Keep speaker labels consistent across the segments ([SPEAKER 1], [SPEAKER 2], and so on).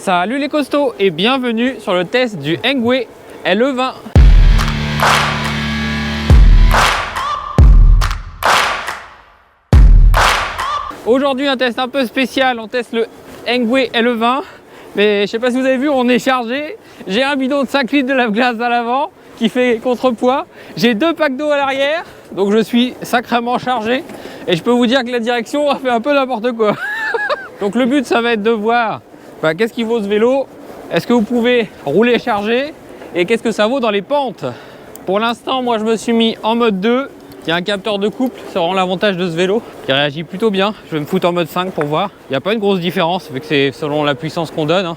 [SPEAKER 1] Salut les costauds et bienvenue sur le test du Engwe LE20. Aujourd'hui un test un peu spécial, on teste le Engwe LE20. Mais je sais pas si vous avez vu, on est chargé. J'ai un bidon de 5 litres de lave-glace à l'avant qui fait contrepoids. J'ai 2 packs d'eau à l'arrière, donc je suis sacrément chargé. Et je peux vous dire que la direction a fait un peu n'importe quoi. Donc le but ça va être de voir qu'est-ce qui vaut ce vélo, est-ce que vous pouvez rouler chargé et qu'est-ce que ça vaut dans les pentes. Pour l'instant moi je me suis mis en mode 2, il y a un capteur de couple, c'est vraiment l'avantage de ce vélo, qui réagit plutôt bien. Je vais me foutre en mode 5 pour voir, il n'y a pas une grosse différence vu que c'est selon la puissance qu'on donne.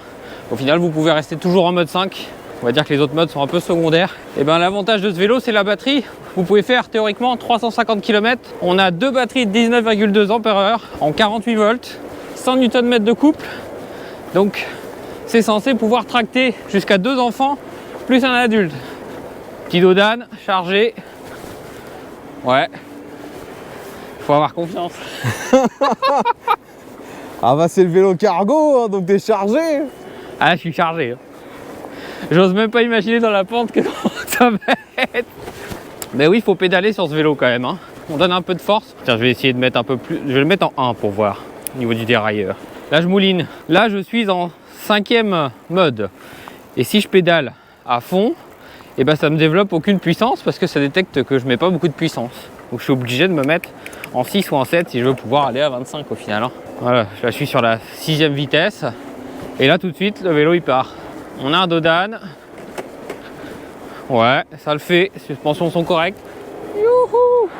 [SPEAKER 1] Au final vous pouvez rester toujours en mode 5, on va dire que les autres modes sont un peu secondaires. Et bien l'avantage de ce vélo c'est la batterie, vous pouvez faire théoriquement 350 km. On a 2 batteries de 19,2 Ah en 48 volts, 100 Nm de couple. Donc c'est censé pouvoir tracter jusqu'à 2 enfants plus un adulte. Petit dos d'âne, chargé. Ouais. Faut avoir confiance.
[SPEAKER 2] Ah bah c'est le vélo cargo, hein, donc t'es chargé.
[SPEAKER 1] Ah je suis chargé. J'ose même pas imaginer dans la pente que ça va être. Mais oui, il faut pédaler sur ce vélo quand même. On donne un peu de force. Tiens, je vais essayer de mettre un peu plus. Je vais le mettre en 1 pour voir au niveau du dérailleur. Là je mouline. Là je suis en 5e mode. Et si je pédale à fond, et ben ça me développe aucune puissance parce que ça détecte que je mets pas beaucoup de puissance. Donc je suis obligé de me mettre en 6 ou en 7 si je veux pouvoir aller à 25 au final. Voilà, là je suis sur la 6e vitesse. Et là tout de suite le vélo il part. On a un dos d'âne. Ouais, ça le fait. Les suspensions sont correctes. Youhou!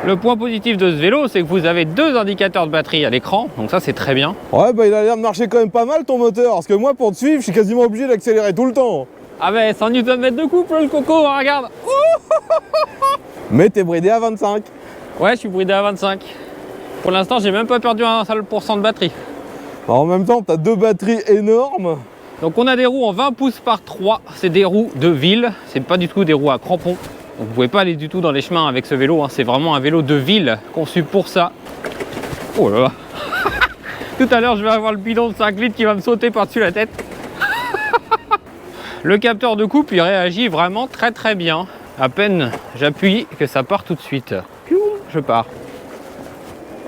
[SPEAKER 1] Le point positif de ce vélo, c'est que vous avez 2 indicateurs de batterie à l'écran, donc ça c'est très bien.
[SPEAKER 2] Ouais, bah il a l'air de marcher quand même pas mal ton moteur, parce que moi pour te suivre, je suis quasiment obligé d'accélérer tout le temps.
[SPEAKER 1] Ah ben 100 Nm de couple le coco, regarde.
[SPEAKER 2] Mais t'es bridé à 25.
[SPEAKER 1] Ouais, je suis bridé à 25. Pour l'instant, j'ai même pas perdu un seul % de batterie.
[SPEAKER 2] Alors, en même temps, t'as 2 batteries énormes.
[SPEAKER 1] Donc on a des roues en 20 pouces par 3, c'est des roues de ville, c'est pas du tout des roues à crampons. Donc vous pouvez pas aller du tout dans les chemins avec ce vélo, c'est vraiment un vélo de ville conçu pour ça. Oh là là. Tout à l'heure je vais avoir le bidon de 5 litres qui va me sauter par-dessus la tête. Le capteur de couple il réagit vraiment très bien. À peine j'appuie que ça part tout de suite. Je pars.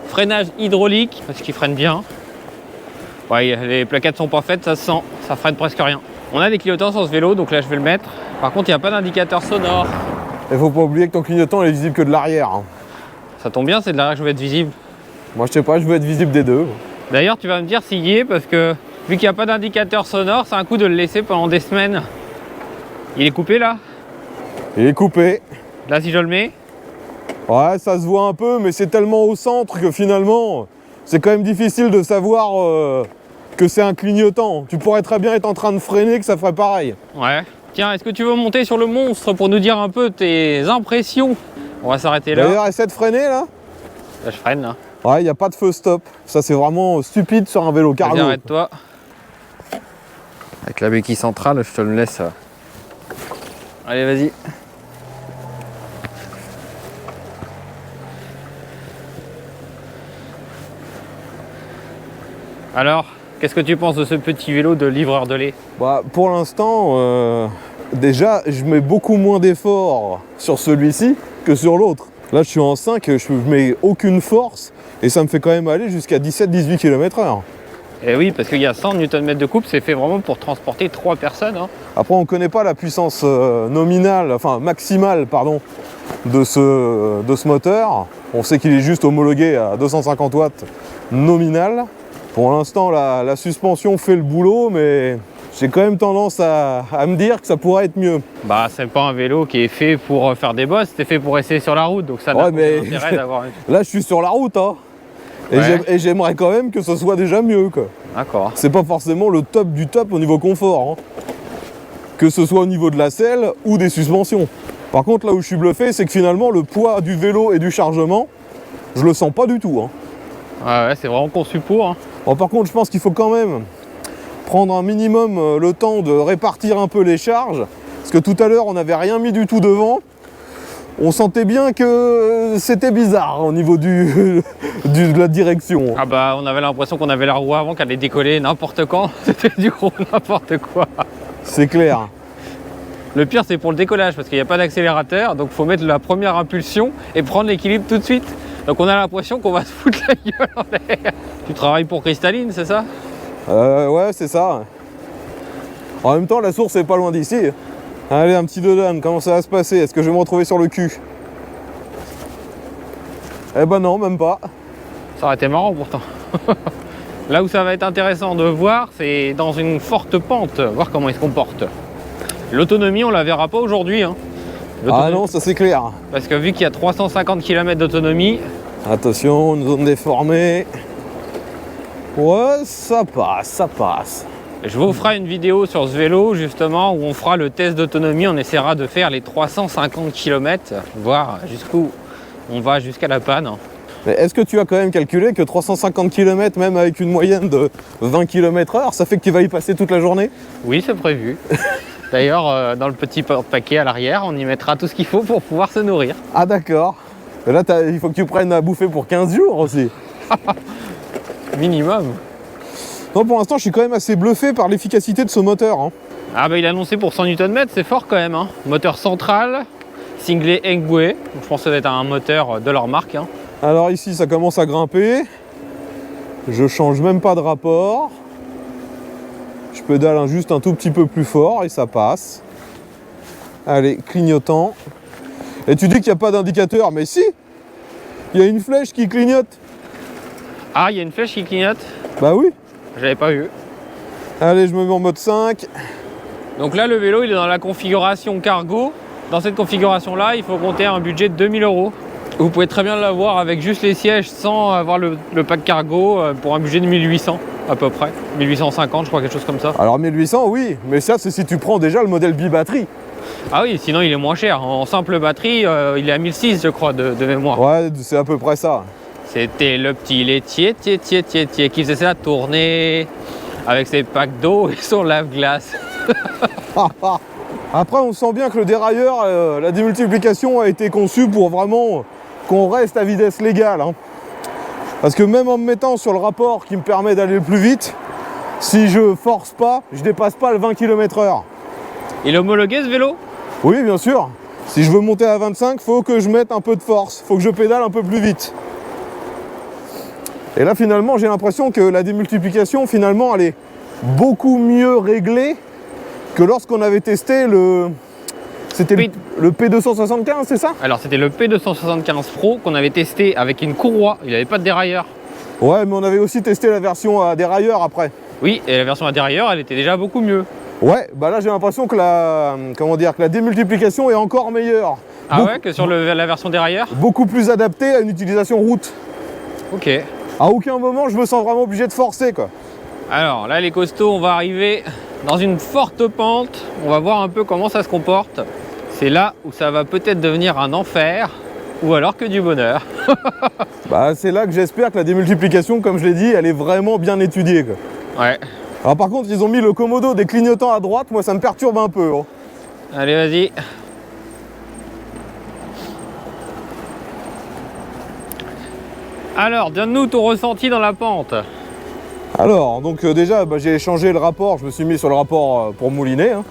[SPEAKER 1] Freinage hydraulique parce qu'il freine bien. Ouais, les plaquettes sont pas faites, ça se sent, ça freine presque rien. On a des clignotants sur ce vélo, donc là je vais le mettre. Par contre, il n'y a pas d'indicateur sonore.
[SPEAKER 2] Il faut pas oublier que ton clignotant il est visible que de l'arrière.
[SPEAKER 1] Ça tombe bien, c'est de l'arrière que je veux être visible.
[SPEAKER 2] Moi je sais pas, je veux être visible des deux.
[SPEAKER 1] D'ailleurs, tu vas me dire s'il y est, parce que vu qu'il n'y a pas d'indicateur sonore, c'est un coup de le laisser pendant des semaines. Il est coupé là?
[SPEAKER 2] Il est coupé.
[SPEAKER 1] Là, si je le mets?
[SPEAKER 2] Ouais, ça se voit un peu, mais c'est tellement au centre que finalement, c'est quand même difficile de savoir que c'est un clignotant. Tu pourrais très bien être en train de freiner que ça ferait pareil.
[SPEAKER 1] Ouais. Tiens, est-ce que tu veux monter sur le monstre pour nous dire un peu tes impressions? On va s'arrêter là.
[SPEAKER 2] D'ailleurs, essaie de freiner là.
[SPEAKER 1] Là, je freine là.
[SPEAKER 2] Ouais, il n'y a pas de feu stop. Ça, c'est vraiment stupide sur un vélo cargo.
[SPEAKER 1] Vas-y, arrête-toi. Avec la béquille centrale, je te le laisse. Allez, vas-y. Alors, qu'est-ce que tu penses de ce petit vélo de livreur de lait?
[SPEAKER 2] Bah, pour l'instant, déjà, je mets beaucoup moins d'efforts sur celui-ci que sur l'autre. Là, je suis en 5, je mets aucune force et ça me fait quand même aller jusqu'à 17-18 km/h.
[SPEAKER 1] Et oui, parce qu'il y a 100 Nm de couple, c'est fait vraiment pour transporter 3 personnes.
[SPEAKER 2] Après, on ne connaît pas la puissance nominale, enfin maximale, pardon, de ce moteur. On sait qu'il est juste homologué à 250 watts nominal. Pour l'instant, la suspension fait le boulot, mais j'ai quand même tendance à me dire que ça pourrait être mieux.
[SPEAKER 1] Bah, c'est pas un vélo qui est fait pour faire des bosses, c'est fait pour essayer sur la route, donc ça n'a aucun intérêt d'avoir une...
[SPEAKER 2] Là, je suis sur la route, hein. Et j'aimerais quand même que ce soit déjà mieux, quoi.
[SPEAKER 1] D'accord.
[SPEAKER 2] C'est pas forcément le top du top au niveau confort, hein. Que ce soit au niveau de la selle ou des suspensions. Par contre, là où je suis bluffé, c'est que finalement, le poids du vélo et du chargement, je le sens pas du tout, hein.
[SPEAKER 1] Ouais, c'est vraiment conçu pour. Hein.
[SPEAKER 2] Bon, par contre, je pense qu'il faut quand même prendre un minimum le temps de répartir un peu les charges. Parce que tout à l'heure, on n'avait rien mis du tout devant. on sentait bien que c'était bizarre au niveau de la direction.
[SPEAKER 1] Ah bah on avait l'impression qu'on avait la roue avant qu'elle allait décoller n'importe quand. C'était du gros n'importe quoi.
[SPEAKER 2] C'est clair.
[SPEAKER 1] Le pire c'est pour le décollage parce qu'il n'y a pas d'accélérateur, donc il faut mettre la première impulsion et prendre l'équilibre tout de suite. Donc on a l'impression qu'on va se foutre la gueule en l'air. Tu travailles pour Cristalline, c'est ça?
[SPEAKER 2] Ouais, c'est ça. En même temps, la source est pas loin d'ici. Allez, un petit dodan, comment ça va se passer? Est-ce que je vais me retrouver sur le cul? Eh ben non, même pas.
[SPEAKER 1] Ça aurait été marrant pourtant. Là où ça va être intéressant de voir, c'est dans une forte pente, voir comment il se comporte. L'autonomie, on la verra pas aujourd'hui. Hein.
[SPEAKER 2] Ah non, ça c'est clair.
[SPEAKER 1] Parce que vu qu'il y a 350 km d'autonomie...
[SPEAKER 2] Attention, une zone déformée. Ouais, ça passe, ça passe.
[SPEAKER 1] Je vous ferai une vidéo sur ce vélo justement où on fera le test d'autonomie. On essaiera de faire les 350 km, voir jusqu'où on va jusqu'à la panne.
[SPEAKER 2] Mais est-ce que tu as quand même calculé que 350 km, même avec une moyenne de 20 km/h, ça fait que tu vas y passer toute la journée?
[SPEAKER 1] Oui, c'est prévu. D'ailleurs, dans le petit porte-paquet à l'arrière, on y mettra tout ce qu'il faut pour pouvoir se nourrir.
[SPEAKER 2] Ah d'accord. Mais là, il faut que tu prennes à bouffer pour 15 jours aussi.
[SPEAKER 1] Minimum.
[SPEAKER 2] Non, pour l'instant, je suis quand même assez bluffé par l'efficacité de ce moteur. Hein.
[SPEAKER 1] Ah bah il a annoncé pour 100 Nm, c'est fort quand même. Hein. Moteur central, cinglé Engwe. Je pense que ça doit être un moteur de leur marque. Hein.
[SPEAKER 2] Alors ici, ça commence à grimper. Je change même pas de rapport. Je pédale juste un tout petit peu plus fort et ça passe. Allez, clignotant. Et tu dis qu'il n'y a pas d'indicateur, mais si! Il y a une flèche qui clignote.
[SPEAKER 1] Ah, il y a une flèche qui clignote?
[SPEAKER 2] Bah oui.
[SPEAKER 1] J'avais pas vu.
[SPEAKER 2] Allez, je me mets en mode 5.
[SPEAKER 1] Donc là, le vélo, il est dans la configuration cargo. Dans cette configuration-là, il faut compter un budget de 2000 €. Vous pouvez très bien l'avoir avec juste les sièges sans avoir le pack cargo pour un budget de 1800 à peu près. 1850, je crois, quelque chose comme ça.
[SPEAKER 2] Alors 1800, oui, mais ça, c'est si tu prends déjà le modèle bi-batterie.
[SPEAKER 1] Ah oui, sinon il est moins cher. En simple batterie, il est à 1600, je crois, de mémoire.
[SPEAKER 2] Ouais, c'est à peu près ça.
[SPEAKER 1] C'était le petit laitier, qui faisait ça tourner avec ses packs d'eau et son lave-glace.
[SPEAKER 2] Après, on sent bien que le dérailleur, la démultiplication a été conçue pour vraiment qu'on reste à vitesse légale. Hein. Parce que même en me mettant sur le rapport qui me permet d'aller le plus vite, si je force pas, je dépasse pas le 20 km/h.
[SPEAKER 1] Il est homologué ce vélo?
[SPEAKER 2] Oui, bien sûr. Si je veux monter à 25, faut que je mette un peu de force, faut que je pédale un peu plus vite. Et là, finalement, j'ai l'impression que la démultiplication, finalement, elle est beaucoup mieux réglée que lorsqu'on avait testé le... C'était le P275, c'est ça?
[SPEAKER 1] Alors, c'était le P275 Pro qu'on avait testé avec une courroie. Il n'avait pas de dérailleur.
[SPEAKER 2] Ouais, mais on avait aussi testé la version à dérailleur après.
[SPEAKER 1] Oui, et la version à dérailleur, elle était déjà beaucoup mieux.
[SPEAKER 2] Ouais, bah là, j'ai l'impression que que la démultiplication est encore meilleure.
[SPEAKER 1] Ah ouais, que sur la version dérailleur?
[SPEAKER 2] Beaucoup plus adaptée à une utilisation route.
[SPEAKER 1] Ok.
[SPEAKER 2] À aucun moment, je me sens vraiment obligé de forcer, quoi.
[SPEAKER 1] Alors là, les costauds, on va arriver dans une forte pente. On va voir un peu comment ça se comporte. C'est là où ça va peut-être devenir un enfer ou alors que du bonheur.
[SPEAKER 2] Bah, c'est là que j'espère que la démultiplication, comme je l'ai dit, elle est vraiment bien étudiée, quoi.
[SPEAKER 1] Ouais.
[SPEAKER 2] Alors par contre, ils ont mis le commodo des clignotants à droite. Moi, ça me perturbe un peu. Hein.
[SPEAKER 1] Allez, vas-y. Alors, donne-nous ton ressenti dans la pente.
[SPEAKER 2] Alors, donc déjà, j'ai changé le rapport. Je me suis mis sur le rapport pour mouliner. Hein.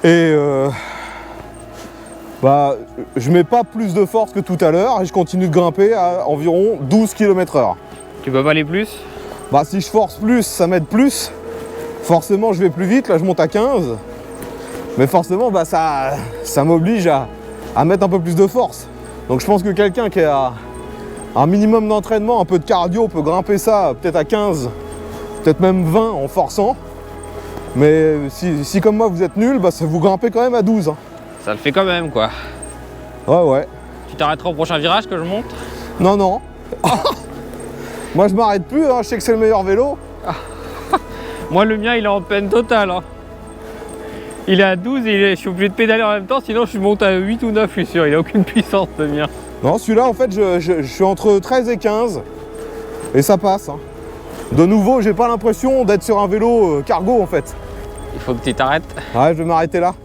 [SPEAKER 2] Et je mets pas plus de force que tout à l'heure et je continue de grimper à environ 12 km/h.
[SPEAKER 1] Tu peux pas aller plus?
[SPEAKER 2] Bah, si je force plus, ça m'aide plus. Forcément, je vais plus vite. Là, je monte à 15. Mais forcément, ça m'oblige à mettre un peu plus de force. Donc, je pense que quelqu'un qui a un minimum d'entraînement, un peu de cardio, peut grimper ça peut-être à 15, peut-être même 20 en forçant. Mais si comme moi, vous êtes nul, vous grimpez quand même à 12. Hein.
[SPEAKER 1] Ça le fait quand même, quoi.
[SPEAKER 2] Ouais.
[SPEAKER 1] Tu t'arrêteras au prochain virage que je monte?
[SPEAKER 2] Non, non. Moi, je m'arrête plus, hein. Je sais que c'est le meilleur vélo.
[SPEAKER 1] Moi, le mien, il est en peine totale. Hein. Il est à 12 et je suis obligé de pédaler en même temps, sinon je monte à 8 ou 9, je suis sûr. Il a aucune puissance, le mien.
[SPEAKER 2] Non, celui-là, en fait, je suis entre 13 et 15. Et ça passe. Hein. De nouveau, j'ai pas l'impression d'être sur un vélo cargo, en fait.
[SPEAKER 1] Il faut que tu t'arrêtes.
[SPEAKER 2] Ouais, je vais m'arrêter là.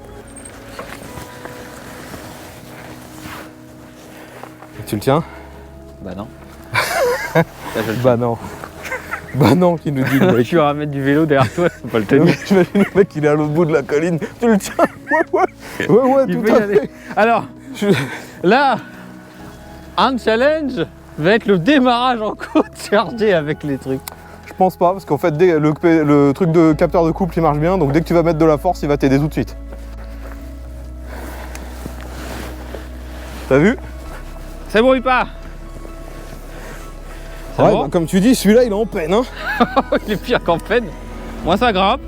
[SPEAKER 2] Tu le tiens?
[SPEAKER 1] Bah non. Là, je le
[SPEAKER 2] Bah non. Bah non, qui nous dit le mec.
[SPEAKER 1] Tu vas mettre du vélo derrière toi, faut pas le tenir.
[SPEAKER 2] J'imagine le mec, il est à l'autre bout de la colline. Tu le tiens? Ouais,
[SPEAKER 1] Il
[SPEAKER 2] tout
[SPEAKER 1] peut y
[SPEAKER 2] à
[SPEAKER 1] aller.
[SPEAKER 2] fait.
[SPEAKER 1] Alors, là, un challenge va être le démarrage en côte chargé avec les trucs.
[SPEAKER 2] Je pense pas, parce qu'en fait, le truc de capteur de couple, il marche bien. Donc dès que tu vas mettre de la force, il va t'aider tout de suite. T'as vu?
[SPEAKER 1] Ça brouille pas. C'est
[SPEAKER 2] Ouais,
[SPEAKER 1] bon.
[SPEAKER 2] bah, comme tu dis, celui-là, il est en peine. Hein.
[SPEAKER 1] Il est pire qu'en peine. Moi, ça grimpe.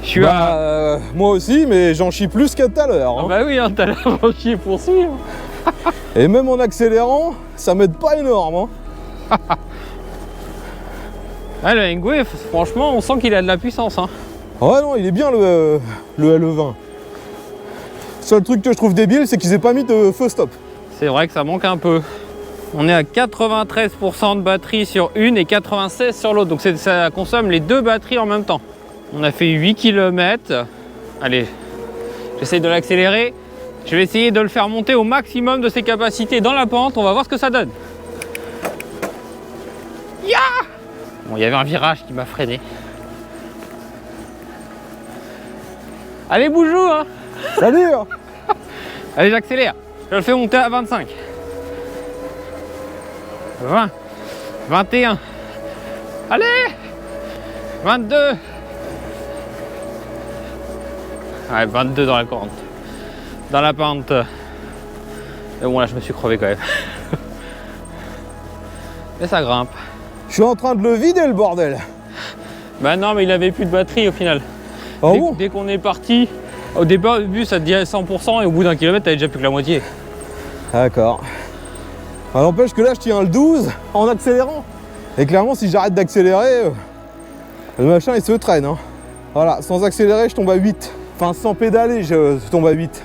[SPEAKER 1] Je suis
[SPEAKER 2] moi aussi, mais j'en chie plus qu'à tout à l'heure.
[SPEAKER 1] Ah
[SPEAKER 2] Hein.
[SPEAKER 1] bah oui, hein, t'as l'air d'en chier pour suivre.
[SPEAKER 2] Et même en accélérant, ça m'aide pas énorme. Hein.
[SPEAKER 1] Ah, le Engwe, franchement, on sent qu'il a de la puissance. Hein.
[SPEAKER 2] Ouais, non, il est bien le LE20. Seul truc que je trouve débile, c'est qu'ils aient pas mis de feu stop.
[SPEAKER 1] C'est vrai que ça manque un peu. On est à 93% de batterie sur une et 96% sur l'autre. Donc ça consomme les deux batteries en même temps. On a fait 8 km. Allez, j'essaye de l'accélérer. Je vais essayer de le faire monter au maximum de ses capacités dans la pente. On va voir ce que ça donne. Ya! Bon, il y avait un virage qui m'a freiné. Allez, bougou, hein!
[SPEAKER 2] Salut hein.
[SPEAKER 1] Allez, j'accélère. Je le fais monter à 25. 20. 21. Allez! 22. Ouais, 22 dans la pente. Dans la pente. Mais bon, là, je me suis crevé quand même. Mais ça grimpe.
[SPEAKER 2] Je suis en train de le vider, le bordel.
[SPEAKER 1] Bah non, mais il avait plus de batterie au final.
[SPEAKER 2] Ah bon?
[SPEAKER 1] Dès qu'on est parti, au début, ça te dit 100% et au bout d'un kilomètre, t'avais déjà plus que la moitié.
[SPEAKER 2] D'accord. Ça n'empêche que là, je tiens le 12 en accélérant. Et clairement, si j'arrête d'accélérer, le machin, il se traîne. Hein. Voilà, sans accélérer, je tombe à 8. Enfin, sans pédaler, je tombe à 8.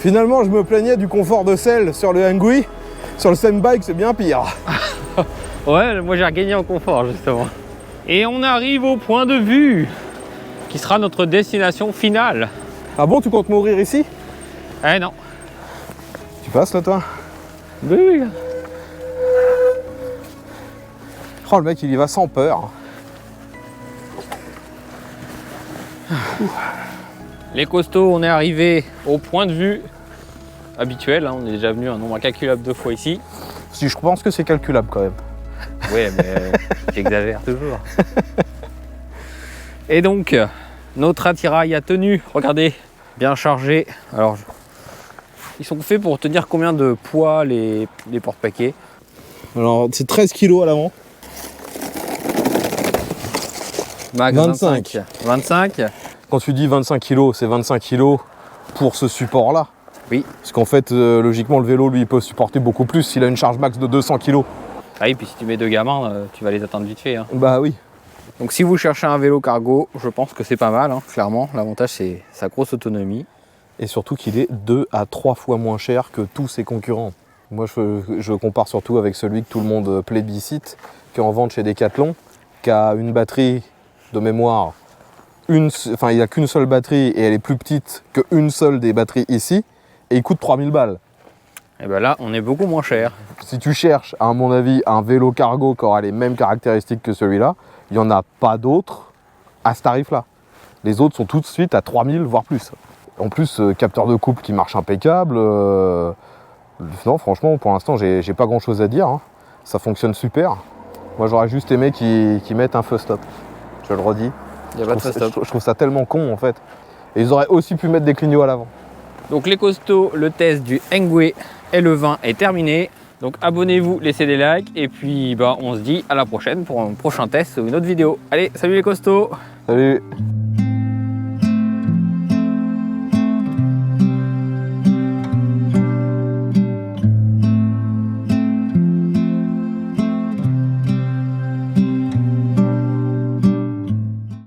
[SPEAKER 2] Finalement, je me plaignais du confort de selle sur le Engwe. Sur le same bike, c'est bien pire.
[SPEAKER 1] Ouais, moi j'ai regagné en confort justement. Et on arrive au point de vue, qui sera notre destination finale.
[SPEAKER 2] Ah bon, tu comptes mourir ici?
[SPEAKER 1] Eh non.
[SPEAKER 2] Tu passes là, toi?
[SPEAKER 1] Oui.
[SPEAKER 2] Oh, le mec, il y va sans peur.
[SPEAKER 1] Les costauds, on est arrivé au point de vue habituel. Hein. On est déjà venu un nombre incalculable de fois ici.
[SPEAKER 2] Si, je pense que c'est calculable quand même.
[SPEAKER 1] Ouais, mais j'exagère toujours. Et donc, notre attirail a tenu, regardez, bien chargé. Alors, ils sont faits pour tenir combien de poids les porte-paquets?
[SPEAKER 2] Alors, c'est 13 kg à l'avant.
[SPEAKER 1] Max
[SPEAKER 2] 25.
[SPEAKER 1] 25.
[SPEAKER 2] Quand tu dis 25 kg, c'est 25 kg pour ce support-là.
[SPEAKER 1] Oui.
[SPEAKER 2] Parce qu'en fait, logiquement, le vélo, lui, il peut supporter beaucoup plus s'il a une charge max de 200 kg.
[SPEAKER 1] Ah oui, puis si tu mets deux gamins, tu vas les atteindre vite fait. Hein.
[SPEAKER 2] Bah oui.
[SPEAKER 1] Donc si vous cherchez un vélo cargo, je pense que c'est pas mal, hein, clairement. L'avantage, c'est sa grosse autonomie.
[SPEAKER 2] Et surtout qu'il est 2 à 3 fois moins cher que tous ses concurrents. Moi, je compare surtout avec celui que tout le monde plébiscite, qui est en vente chez Decathlon, qui a une batterie de mémoire. Enfin, il n'y a qu'une seule batterie et elle est plus petite qu'une seule des batteries ici. Et il coûte 3000 balles.
[SPEAKER 1] Et ben là, on est beaucoup moins cher.
[SPEAKER 2] Si tu cherches, à mon avis, un vélo cargo qui aura les mêmes caractéristiques que celui-là, il n'y en a pas d'autres à ce tarif-là. Les autres sont tout de suite à 3000, voire plus. En plus, capteur de couple qui marche impeccable. Non, franchement, pour l'instant, j'ai pas grand-chose à dire. Hein. Ça fonctionne super. Moi, j'aurais juste aimé qu'ils mettent un feu stop. Je le redis.
[SPEAKER 1] Il n'y a pas de feu stop.
[SPEAKER 2] Je trouve ça tellement con, en fait. Et ils auraient aussi pu mettre des clignots à l'avant.
[SPEAKER 1] Donc les costauds, le test du Engwe LE20 est terminé. Donc abonnez-vous, laissez des likes et puis on se dit à la prochaine pour un prochain test ou une autre vidéo. Allez, salut les costauds!
[SPEAKER 2] Salut!